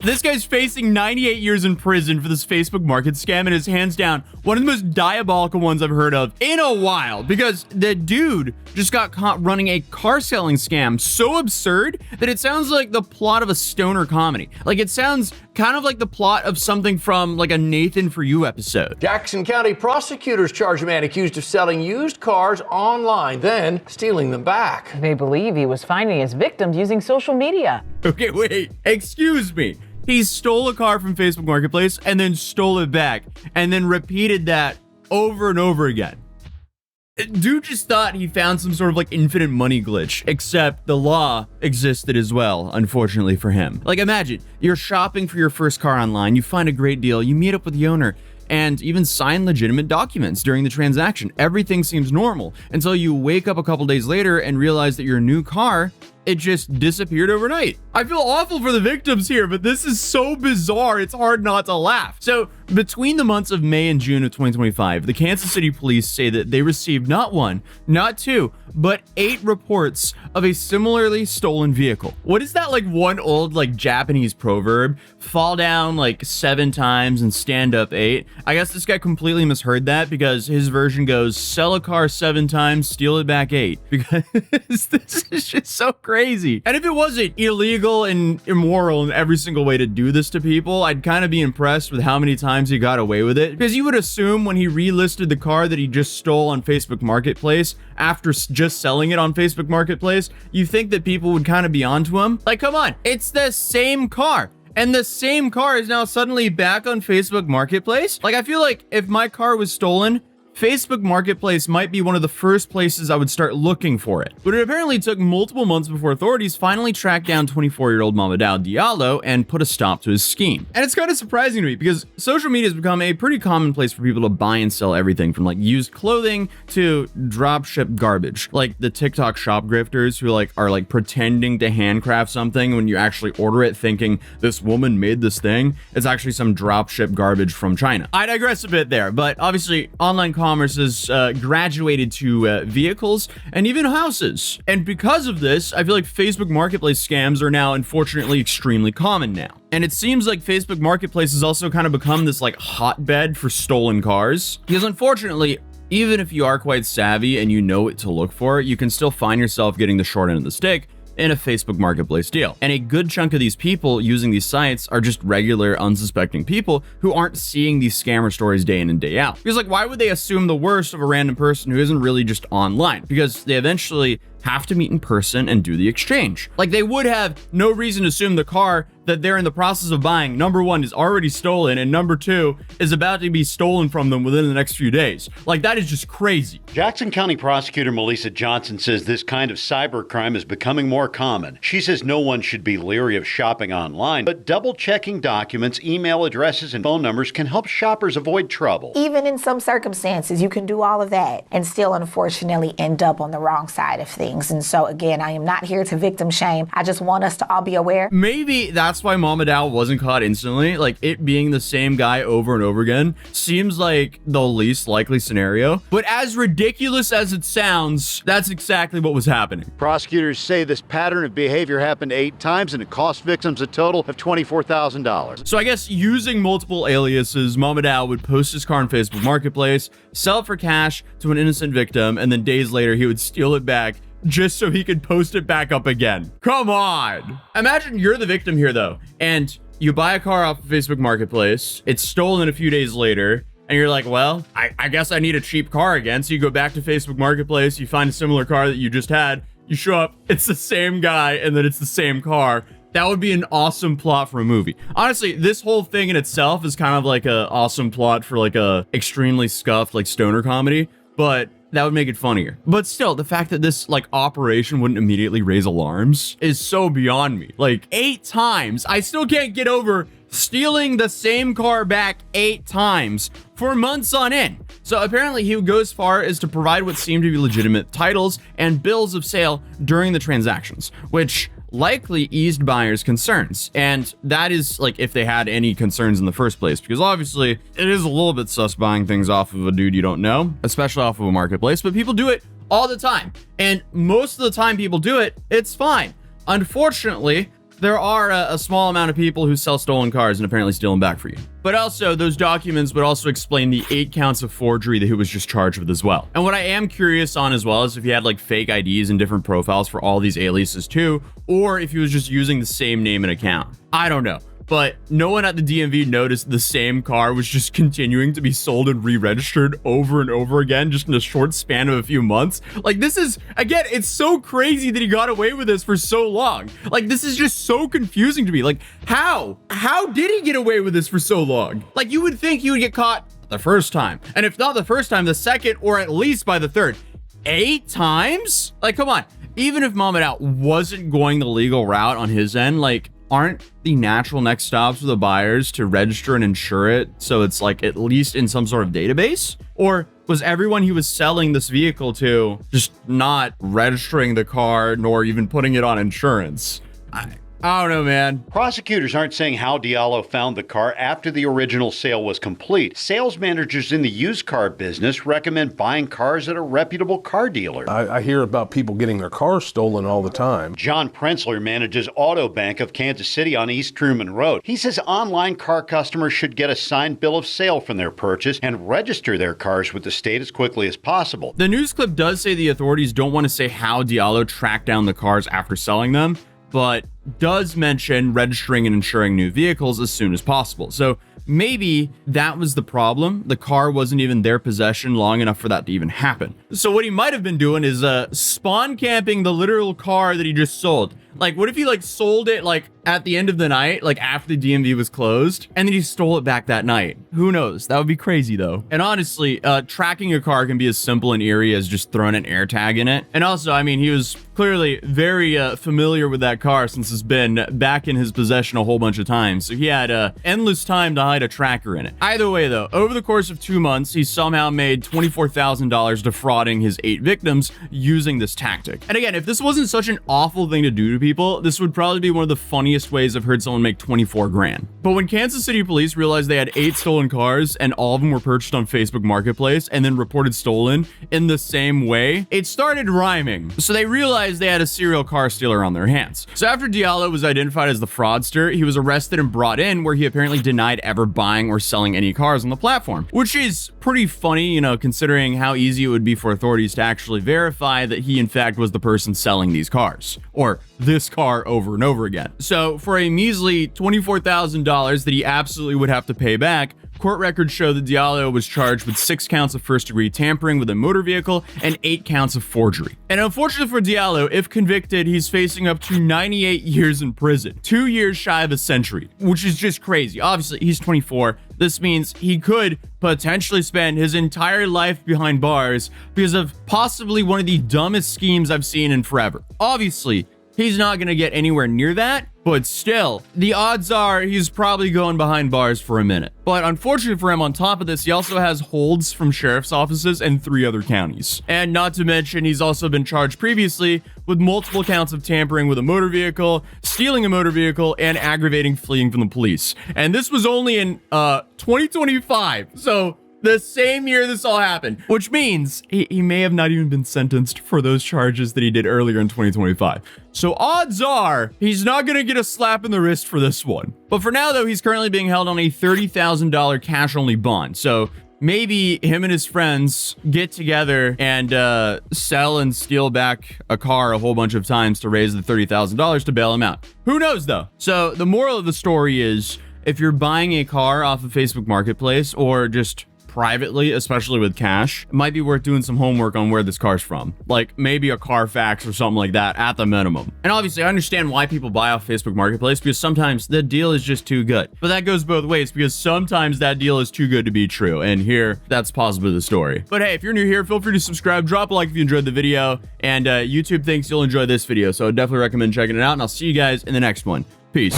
This guy's facing 98 years in prison for this Facebook market scam, and is hands down one of the most diabolical ones I've heard of in a while, because the dude just got caught running a car selling scam so absurd that it sounds like the plot of a stoner comedy. Like, it sounds kind of like the plot of something from like a Nathan For You episode. Jackson County prosecutors charge a man accused of selling used cars online, then stealing them back. They believe he was finding his victims using social media. Okay, wait, excuse me. He stole a car from Facebook Marketplace and then stole it back and then repeated that over and over again. Dude just thought he found some sort of like infinite money glitch, except the law existed as well, unfortunately for him. Like, imagine you're shopping for your first car online, you find a great deal, you meet up with the owner, and even sign legitimate documents during the transaction. Everything seems normal until you wake up a couple days later and realize that your new car, it just disappeared overnight. I feel awful for the victims here, but this is so bizarre, it's hard not to laugh. So between the months of May and June of 2025, the Kansas City police say that they received not one, not two, but 8 reports of a similarly stolen vehicle. What is that, like one old like Japanese proverb? Fall down like 7 times and stand up 8. I guess this guy completely misheard that, because his version goes, sell a car 7 times, steal it back 8. Because this is just so crazy. And if it wasn't illegal and immoral in every single way to do this to people, I'd kind of be impressed with how many times he got away with it. Because you would assume when he relisted the car that he just stole on Facebook Marketplace, after just selling it on Facebook Marketplace, you think that people would kind of be onto him. Like, come on, it's the same car. And the same car is now suddenly back on Facebook Marketplace. Like, I feel like if my car was stolen, Facebook Marketplace might be one of the first places I would start looking for it. But it apparently took multiple months before authorities finally tracked down 24-year-old Mamadou Diallo and put a stop to his scheme. And it's kind of surprising to me, because social media has become a pretty common place for people to buy and sell everything from like used clothing to dropship garbage. Like the TikTok shop grifters who like are like pretending to handcraft something when you actually order it thinking this woman made this thing. It's actually some dropship garbage from China. I digress a bit there, but obviously online commerce has graduated to vehicles and even houses. And because of this, I feel like Facebook Marketplace scams are now unfortunately extremely common now. And it seems like Facebook Marketplace has also kind of become this like hotbed for stolen cars. Because unfortunately, even if you are quite savvy and you know what to look for, you can still find yourself getting the short end of the stick in a Facebook Marketplace deal. And a good chunk of these people using these sites are just regular, unsuspecting people who aren't seeing these scammer stories day in and day out. Because like, why would they assume the worst of a random person who isn't really just online? Because they eventually have to meet in person and do the exchange. Like, they would have no reason to assume the car that they're in the process of buying, number 1, is already stolen, and number 2, is about to be stolen from them within the next few days. Like, that is just crazy. Jackson County Prosecutor Melissa Johnson says this kind of cybercrime is becoming more common. She says no one should be leery of shopping online, but double-checking documents, email addresses, and phone numbers can help shoppers avoid trouble. Even in some circumstances, you can do all of that and still, unfortunately, end up on the wrong side of things. And so, again, I am not here to victim shame. I just want us to all be aware. Maybe that's why Mamadou wasn't caught instantly. Like, it being the same guy over and over again seems like the least likely scenario. But as ridiculous as it sounds, that's exactly what was happening. Prosecutors say this pattern of behavior happened 8 times and it cost victims a total of $24,000. So I guess using multiple aliases, Mamadou would post his car on Facebook Marketplace, sell it for cash to an innocent victim, and then days later he would steal it back just so he could post it back up again. Come on. Imagine you're the victim here though, and you buy a car off of Facebook Marketplace, it's stolen a few days later, and you're like, well, I guess I need a cheap car again. So you go back to Facebook Marketplace, you find a similar car that you just had, you show up, it's the same guy, and then it's the same car. That would be an awesome plot for a movie. Honestly, this whole thing in itself is kind of like a awesome plot for like a extremely scuffed like stoner comedy, but that would make it funnier. But still, the fact that this like operation wouldn't immediately raise alarms is so beyond me. Like 8 times, I still can't get over stealing the same car back 8 times for months on end. So apparently he would go as far as to provide what seemed to be legitimate titles and bills of sale during the transactions, which likely eased buyers' concerns. And that is like if they had any concerns in the first place, because obviously it is a little bit sus buying things off of a dude you don't know, especially off of a marketplace, but people do it all the time. And most of the time people do it, it's fine. Unfortunately, there are a small amount of people who sell stolen cars and apparently steal them back for you. But also, those documents would also explain the 8 counts of forgery that he was just charged with as well. And what I am curious on as well is if he had like fake IDs and different profiles for all these aliases too, or if he was just using the same name and account. I don't know. But no one at the DMV noticed the same car was just continuing to be sold and re-registered over and over again, just in a short span of a few months. Like, this is, again, it's so crazy that he got away with this for so long. Like, this is just so confusing to me. Like, how did he get away with this for so long? Like, you would think he would get caught the first time, and if not the first time, the second, or at least by the third. 8 times? Like, come on. Even if Mom and Out wasn't going the legal route on his end, like, aren't the natural next stops for the buyers to register and insure it so it's like at least in some sort of database? Or was everyone he was selling this vehicle to just not registering the car nor even putting it on insurance? I don't know, man. Prosecutors aren't saying how Diallo found the car after the original sale was complete. Sales managers in the used car business recommend buying cars at a reputable car dealer. I hear about people getting their cars stolen all the time. John Prenzler manages Auto Bank of Kansas City on East Truman Road. He says online car customers should get a signed bill of sale from their purchase and register their cars with the state as quickly as possible. The news clip does say the authorities don't want to say how Diallo tracked down the cars after selling them, but does mention registering and insuring new vehicles as soon as possible. So maybe that was the problem. The car wasn't even their possession long enough for that to even happen. So what he might have been doing is spawn camping the literal car that he just sold. Like, what if he like sold it like at the end of the night, like after the DMV was closed, and then he stole it back that night? Who knows? That would be crazy though. And honestly, tracking a car can be as simple and eerie as just throwing an air tag in it. And also, I mean, he was clearly very familiar with that car since it's been back in his possession a whole bunch of times. So he had endless time to hide a tracker in it. Either way though, over the course of 2 months, he somehow made $24,000 defrauding his 8 victims using this tactic. And again, if this wasn't such an awful thing to do to people, this would probably be one of the funniest ways I've heard someone make 24 grand. But when Kansas City police realized they had 8 stolen cars and all of them were purchased on Facebook Marketplace and then reported stolen in the same way, it started rhyming. So they realized they had a serial car stealer on their hands. So after Diallo was identified as the fraudster, he was arrested and brought in, where he apparently denied ever buying or selling any cars on the platform, which is pretty funny, you know, considering how easy it would be for authorities to actually verify that he in fact was the person selling these cars, or this car over and over again. So for a measly $24,000 that he absolutely would have to pay back, court records show that Diallo was charged with 6 counts of first-degree tampering with a motor vehicle and 8 counts of forgery. And unfortunately for Diallo, if convicted, he's facing up to 98 years in prison, 2 years shy of a century, which is just crazy. Obviously, he's 24. This means he could potentially spend his entire life behind bars because of possibly one of the dumbest schemes I've seen in forever. Obviously, he's not going to get anywhere near that, but still, the odds are he's probably going behind bars for a minute. But unfortunately for him, on top of this, he also has holds from sheriff's offices in 3 other counties. And not to mention, he's also been charged previously with multiple counts of tampering with a motor vehicle, stealing a motor vehicle, and aggravating fleeing from the police. And this was only in 2025. So the same year this all happened, which means he may have not even been sentenced for those charges that he did earlier in 2025. So odds are he's not going to get a slap in the wrist for this one. But for now, though, he's currently being held on a $30,000 cash-only bond. So maybe him and his friends get together and sell and steal back a car a whole bunch of times to raise the $30,000 to bail him out. Who knows, though? So the moral of the story is, if you're buying a car off of Facebook Marketplace or just privately, especially with cash, it might be worth doing some homework on where this car's from. Like maybe a Carfax or something like that at the minimum. And obviously, I understand why people buy off Facebook Marketplace, because sometimes the deal is just too good. But that goes both ways, because sometimes that deal is too good to be true. And here, that's possibly the story. But hey, if you're new here, feel free to subscribe, drop a like if you enjoyed the video, and YouTube thinks you'll enjoy this video. So I definitely recommend checking it out, and I'll see you guys in the next one. Peace.